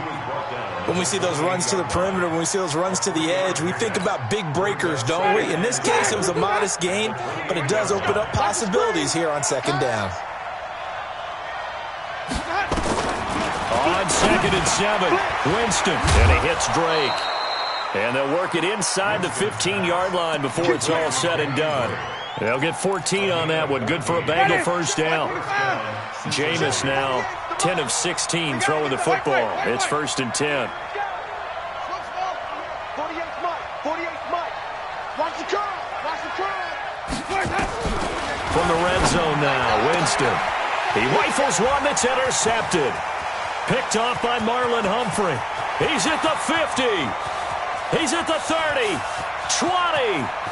Speaker 7: When we see those runs to the perimeter, when we see those runs to the edge, we think about big breakers, don't we? In this case, it was a modest gain, but it does open up possibilities here on 2nd down.
Speaker 5: On 2nd and 7, Winston, and he hits Drake. And they'll work it inside the 15-yard line before it's all said and done. They'll get 14 on that one. Good for a Bengal first down. Jameis now 10 of 16 throwing the football. It's 1st and 10.
Speaker 9: 48 Mike. Watch the curl.
Speaker 5: From the red zone now, Winston. He rifles one that's intercepted. Picked off by Marlon Humphrey. He's at the 50. He's at the 30. 20.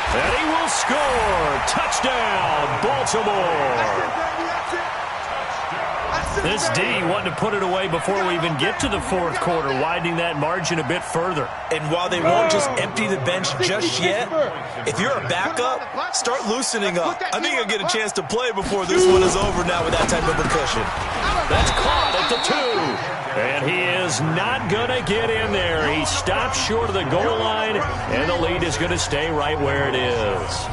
Speaker 5: And he will score. Touchdown, Baltimore. This D wanting to put it away before we even get to the 4th quarter, widening that margin a bit further.
Speaker 7: And while they won't just empty the bench just yet, if you're a backup, start loosening up. I think you'll get a chance to play before this one is over now with that type of a cushion.
Speaker 5: That's caught at the 2. And he is not going to get in there. He stops short of the goal line, and the lead is going to stay right where it is.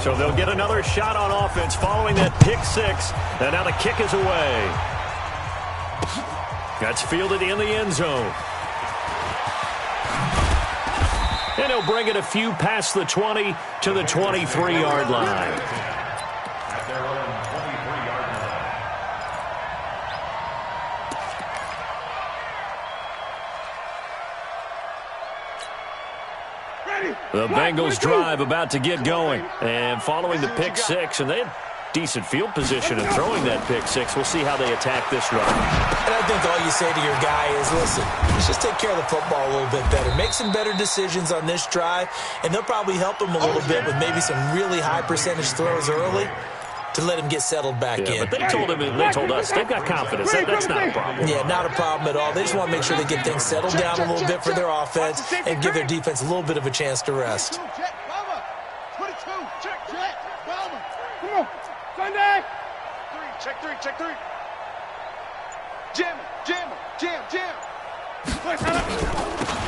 Speaker 5: So they'll get another shot on offense following that pick 6. And now the kick is away. That's fielded in the end zone. And he'll bring it a few past the 20 to the 23-yard line.
Speaker 6: At their own 23-yard line.
Speaker 5: The Bengals drive about to get going. And following the pick 6, and they had decent field position in throwing that pick 6. We'll see how they attack this run.
Speaker 7: And I think all you say to your guy is, listen, let's just take care of the football a little bit better. Make some better decisions on this drive, and they'll probably help him a little bit with maybe some really high percentage throws early to let him get settled back in.
Speaker 5: But they told him, and they told us, they've got confidence. That's not a problem.
Speaker 7: Yeah, not a problem at all. They just want to make sure they get things settled down a little bit for their offense and give their defense a little bit of a chance to rest.
Speaker 9: 22, check, Bomber. Come on, Sunday. Check 3. Jam.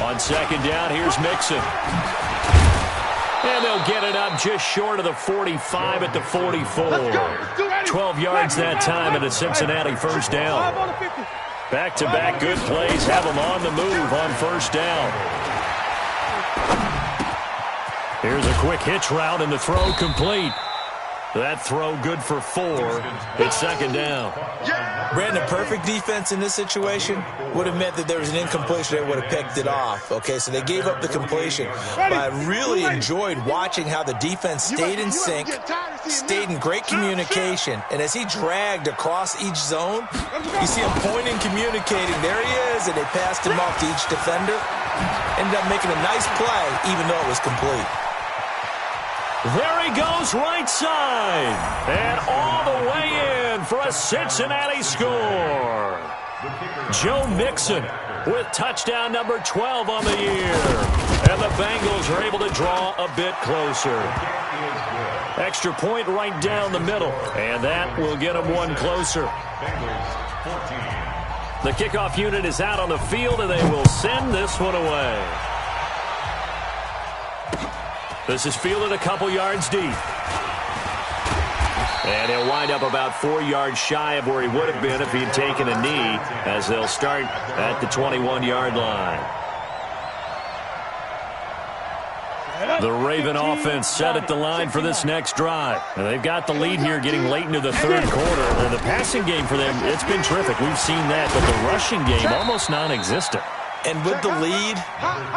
Speaker 5: On 2nd down, here's Mixon. And they'll get it up just short of the 45 at the 44. 12 yards that time at a Cincinnati first down. Back-to-back good plays have them on the move on first down. Here's a quick hitch route and the throw complete. That throw good for 4. It's 2nd down.
Speaker 7: Brandon, perfect defense in this situation would have meant that there was an incompletion. They would have picked it off. Okay, so they gave up the completion. But I really enjoyed watching how the defense stayed in sync, stayed in great communication. And as he dragged across each zone, you see him pointing, communicating. There he is, and they passed him off to each defender. Ended up making a nice play, even though it was complete.
Speaker 5: There he goes right side. And all the way in for a Cincinnati score. Joe Mixon with touchdown number 12 on the year. And the Bengals are able to draw a bit closer. Extra point right down the middle. And that will get them one closer. The kickoff unit is out on the field, and they will send this one away. This is fielded a couple yards deep. And he'll wind up about 4 yards shy of where he would have been if he'd taken a knee, as they'll start at the 21-yard line. The Raven offense set at the line for this next drive. And they've got the lead here getting late into the 3rd quarter. And the passing game for them, it's been terrific. We've seen that, but the rushing game almost non-existent.
Speaker 7: And with the lead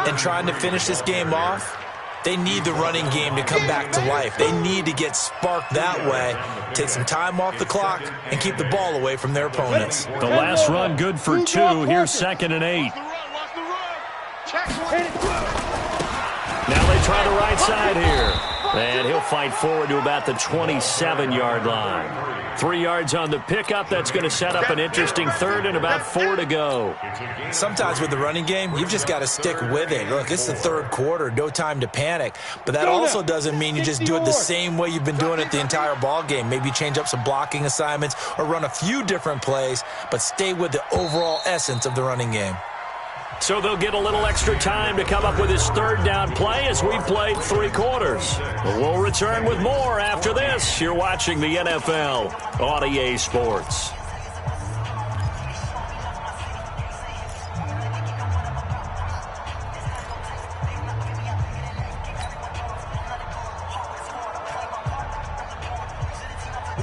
Speaker 7: and trying to finish this game off, they need the running game to come back to life. They need to get sparked that way, take some time off the clock, and keep the ball away from their opponents.
Speaker 5: The last run good for 2. Here's 2nd and 8. Now they try the right side here. And he'll fight forward to about the 27-yard line. 3 yards on the pickup. That's going to set up an interesting third and about 4 to go.
Speaker 7: Sometimes with the running game, you've just got to stick with it. Look, it's the third quarter, no time to panic. But that also doesn't mean you just do it the same way you've been doing it the entire ball game. Maybe change up some blocking assignments or run a few different plays, but stay with the overall essence of the running game.
Speaker 5: So they'll get a little extra time to come up with his third down play as we played 3 quarters. We'll return with more after this. You're watching the NFL on EA Sports.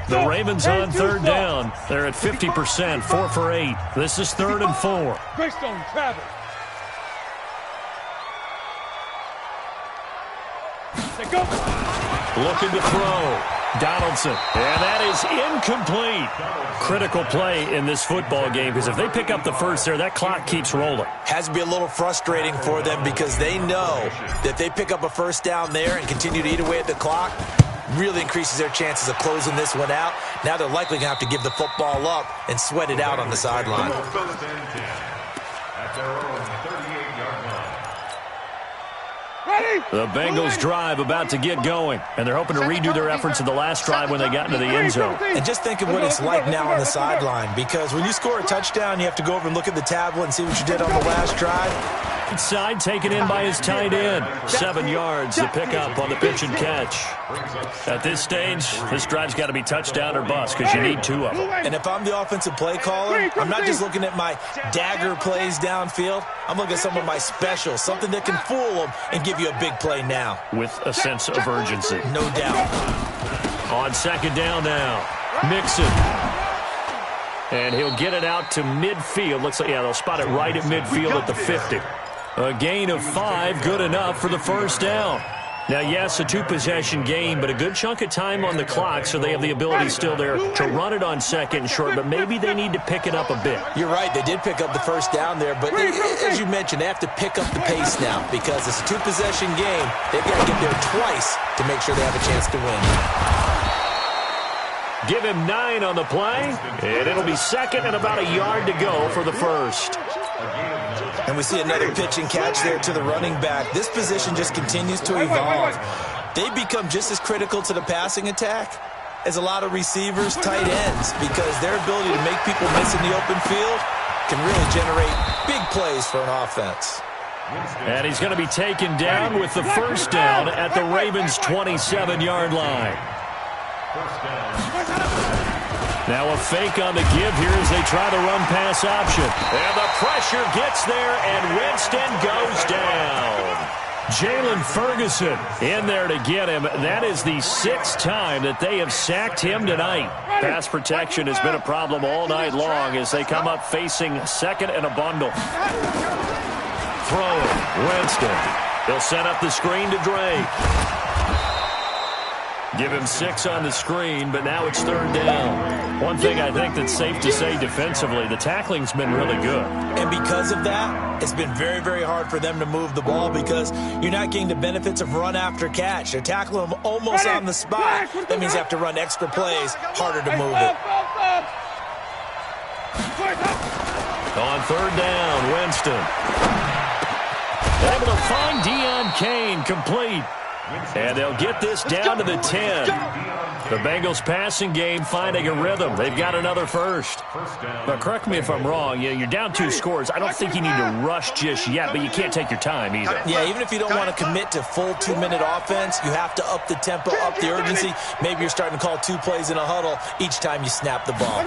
Speaker 5: The Ravens on third down. They're at 50%, 4 for 8. This is 3rd and 4.
Speaker 8: Greystone travel. They go.
Speaker 5: Looking to throw. Donaldson. And that is incomplete. Critical play in this football game because if they pick up the first there, that clock keeps rolling.
Speaker 7: Has to be a little frustrating for them because they know that they pick up a first down there and continue to eat away at the clock, really increases their chances of closing this one out. Now they're likely going to have to give the football up and sweat it out on the sideline.
Speaker 6: At their own 38-yard line.
Speaker 5: The Bengals drive about to get going, and they're hoping to redo their efforts in the last drive when they got into the end zone.
Speaker 7: And just think of what it's like now on the sideline, because when you score a touchdown, you have to go over and look at the tablet and see what you did on the last drive.
Speaker 5: Inside, taken in by his tight end. 7 yards to pick up on the pitch and catch. At this stage, this drive's got to be touchdown or bust because you need 2 of them.
Speaker 7: And if I'm the offensive play caller, I'm not just looking at my dagger plays downfield. I'm looking at some of my specials, something that can fool them and give you a big play now.
Speaker 5: With a sense of urgency.
Speaker 7: No doubt.
Speaker 5: On second down now, Mixon. And he'll get it out to midfield. Looks like, yeah, they'll spot it right at midfield at the 50. A gain of 5, good enough for the first down. Now, yes, a 2-possession game, but a good chunk of time on the clock, so they have the ability still there to run it on second and short, but maybe they need to pick it up a bit.
Speaker 7: You're right. They did pick up the first down there, but as you mentioned, they have to pick up the pace now because it's a 2-possession game. They've got to get there twice to make sure they have a chance to win.
Speaker 5: Give him 9 on the play, and it'll be second and about a yard to go for the first.
Speaker 7: And we see another pitch and catch there to the running back. This position just continues to evolve. They become just as critical to the passing attack as a lot of receivers, tight ends, because their ability to make people miss in the open field can really generate big plays for an offense.
Speaker 5: And he's going to be taken down with the first down at the Ravens' 27-yard line. Now a fake on the give here as they try the run-pass option. And the pressure gets there, and Winston goes down. Jalen Ferguson in there to get him. That is the 6th time that they have sacked him tonight. Pass protection has been a problem all night long as they come up facing second and a bundle. Throwing, Winston. They'll set up the screen to Drake. Give him 6 on the screen, but now it's third down. One thing I think that's safe to say defensively, the tackling's been really good.
Speaker 7: And because of that, it's been very, very hard for them to move the ball because you're not getting the benefits of run after catch. They're tackling them almost on the spot. That means you have to run extra plays, harder to move it.
Speaker 5: On third down, Winston. Able to find Deion Kane, complete. And they'll get this down to the 10. The Bengals passing game finding a rhythm. They've got another first. But correct me if I'm wrong. You're down 2 scores. I don't think you need to rush just yet, but you can't take your time either.
Speaker 7: Yeah, even if you don't want to commit to full 2-minute offense, you have to up the tempo, up the urgency. Maybe you're starting to call 2 plays in a huddle each time you snap the ball.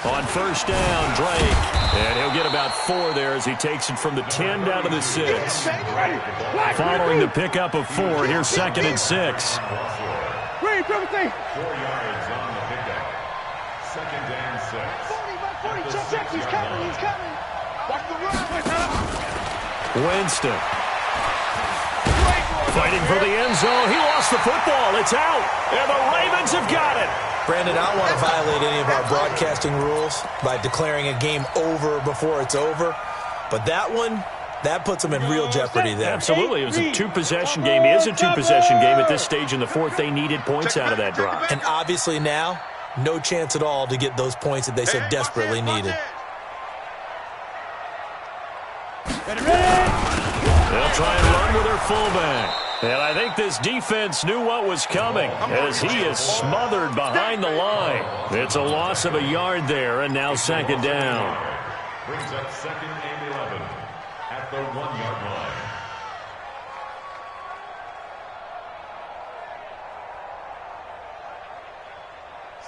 Speaker 5: On first down, Drake. And he'll get about 4 there as he takes it from the 10 down to the 6. Following the pickup of 4, here's second and 6.
Speaker 6: 4 yards on the pickup. Second and 6.
Speaker 9: He's coming. Watch the run.
Speaker 5: Winston. Fighting for the end zone. He lost the football. It's out. And the Ravens have got it.
Speaker 7: Brandon, I don't want to violate any of our broadcasting rules by declaring a game over before it's over. But that one That puts them in real jeopardy there.
Speaker 5: Absolutely. It was a two-possession game. It is a two-possession game at this stage in the fourth. They needed points out of that drive.
Speaker 7: And obviously now, no chance at all to get those points that they so desperately needed.
Speaker 5: They'll try and run with their fullback. And I think this defense knew what was coming as he is smothered behind the line. It's a loss of a yard there, and now second down.
Speaker 6: Brings up 2nd and 11 at the 1-yard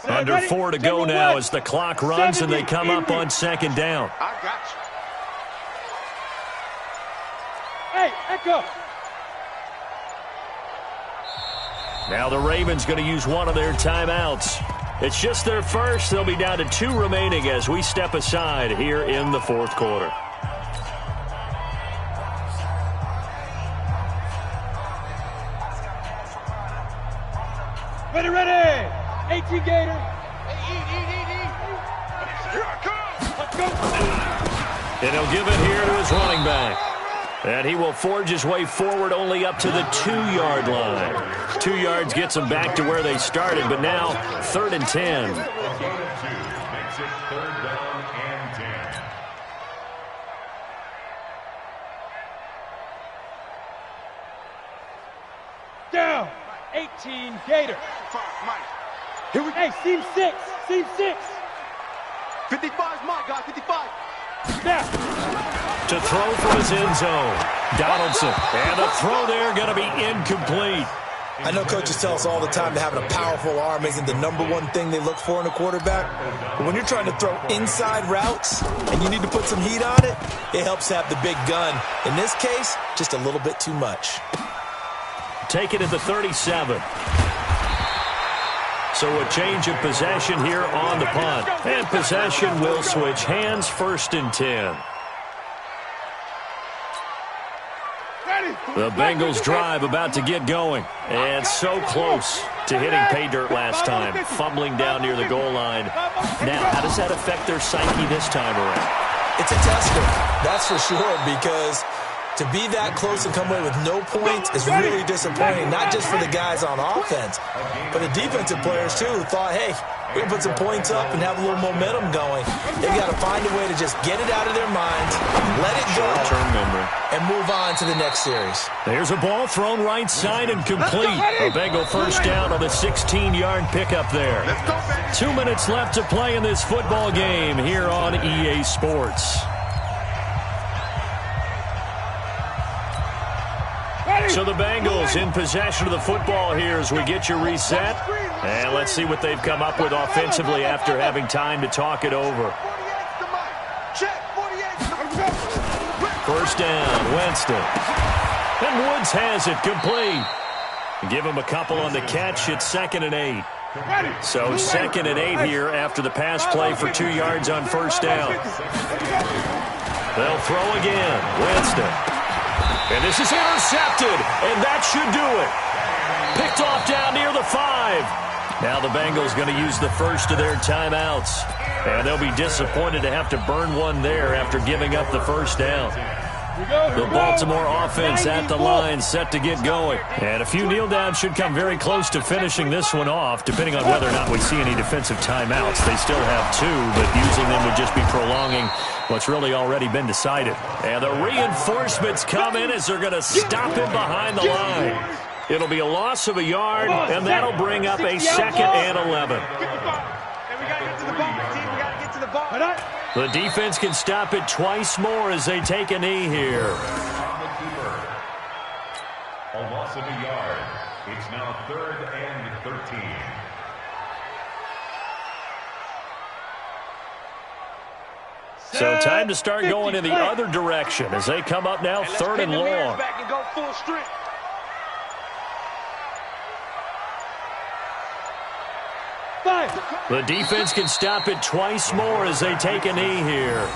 Speaker 6: line.
Speaker 5: Under 4 to go now as the clock runs and they come up on second down.
Speaker 9: I got you. Hey, Echo.
Speaker 5: Now the Ravens going to use one of their timeouts. It's just their first. They'll be down to 2 remaining as we step aside here in the fourth quarter.
Speaker 8: Ready. 18 Gator.
Speaker 9: Eat. Here I come.
Speaker 8: Let's go.
Speaker 5: And he'll give it here to his running back. And he will forge his way forward only up to the 2-yard line. 2 yards gets them back to where they started, but now 3rd and 10.
Speaker 6: A gain of 2 makes it 3rd down and 10.
Speaker 8: Down. 18 Gator.
Speaker 9: Mike. Here we go.
Speaker 8: Hey, seam 6.
Speaker 9: 55's Mike, guys. 55.
Speaker 8: Now.
Speaker 5: To throw from his end zone. Donaldson. And the throw there going to be incomplete.
Speaker 7: I know coaches tell us all the time that having a powerful arm isn't the number one thing they look for in a quarterback. But when you're trying to throw inside routes and you need to put some heat on it, it helps have the big gun. In this case, just a little bit too much.
Speaker 5: Take it at the 37. So a change of possession here on the punt. And possession will switch hands, 1st and 10. The Bengals drive about to get going. And so close to hitting pay dirt last time. Fumbling down near the goal line. Now, how does that affect their psyche this time around?
Speaker 7: It's a tester, that's for sure, because to be that close and come away with no points is really disappointing, not just for the guys on offense, but the defensive players, too, who thought, hey, we can put some points up and have a little momentum going. They've got to find a way to just get it out of their minds, let it go,
Speaker 5: Short-term memory,
Speaker 7: and move on to the next series.
Speaker 5: There's a ball thrown right side and complete. A Bengal first down on the 16-yard pickup there. 2 minutes left to play in this football game here on EA Sports. So the Bengals in possession of the football here as we get you reset. And let's see what they've come up with offensively after having time to talk it over. First down, Winston. And Woods has it complete. Give him a couple on the catch. It's 2nd and 8. So 2nd and 8 here after the pass play for 2 yards on first down. They'll throw again. Winston. And this is intercepted, and that should do it. Picked off down near the 5. Now the Bengals going to use the first of their timeouts. And they'll be disappointed to have to burn one there after giving up the first down. The Baltimore offense at the line, set to get going. And a few kneel downs should come very close to finishing this one off, depending on whether or not we see any defensive timeouts. They still have 2, but using them would just be prolonging what's really already been decided. And the reinforcements come in as they're going to stop him behind the line. It'll be a loss of a yard, and that'll bring up a 2nd and 11. The defense can stop it twice more as they take a knee here.
Speaker 6: A loss of a yard. It's now 3rd and 13.
Speaker 5: So time to start going in the other direction as they come up now 3rd and long. The defense can stop it twice more as they take a knee here.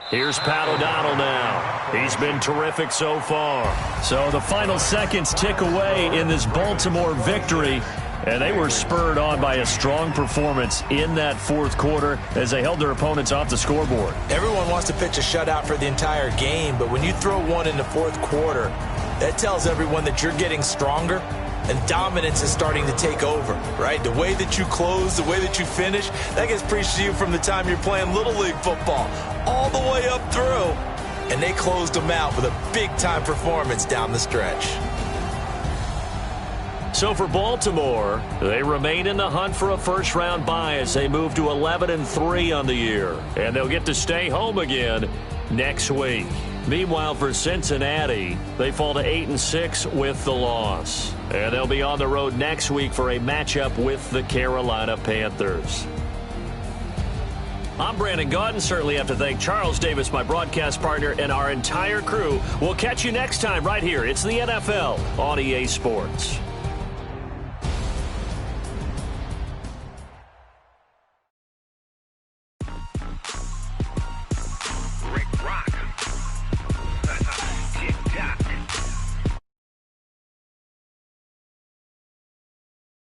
Speaker 5: Here's Pat O'Donnell now. He's been terrific so far. So the final seconds tick away in this Baltimore victory. And they were spurred on by a strong performance in that fourth quarter as they held their opponents off the scoreboard.
Speaker 7: Everyone wants to pitch a shutout for the entire game, but when you throw one in the fourth quarter, that tells everyone that you're getting stronger and dominance is starting to take over, right? The way that you close, the way that you finish, that gets preached to you from the time you're playing Little League football all the way up through. And they closed them out with a big-time performance down the stretch.
Speaker 5: So for Baltimore, they remain in the hunt for a first-round bye as they move to 11-3 on the year. And they'll get to stay home again next week. Meanwhile, for Cincinnati, they fall to 8-6 with the loss. And they'll be on the road next week for a matchup with the Carolina Panthers. I'm Brandon Gaudin. Certainly have to thank Charles Davis, my broadcast partner, and our entire crew. We'll catch you next time right here. It's the NFL on EA Sports.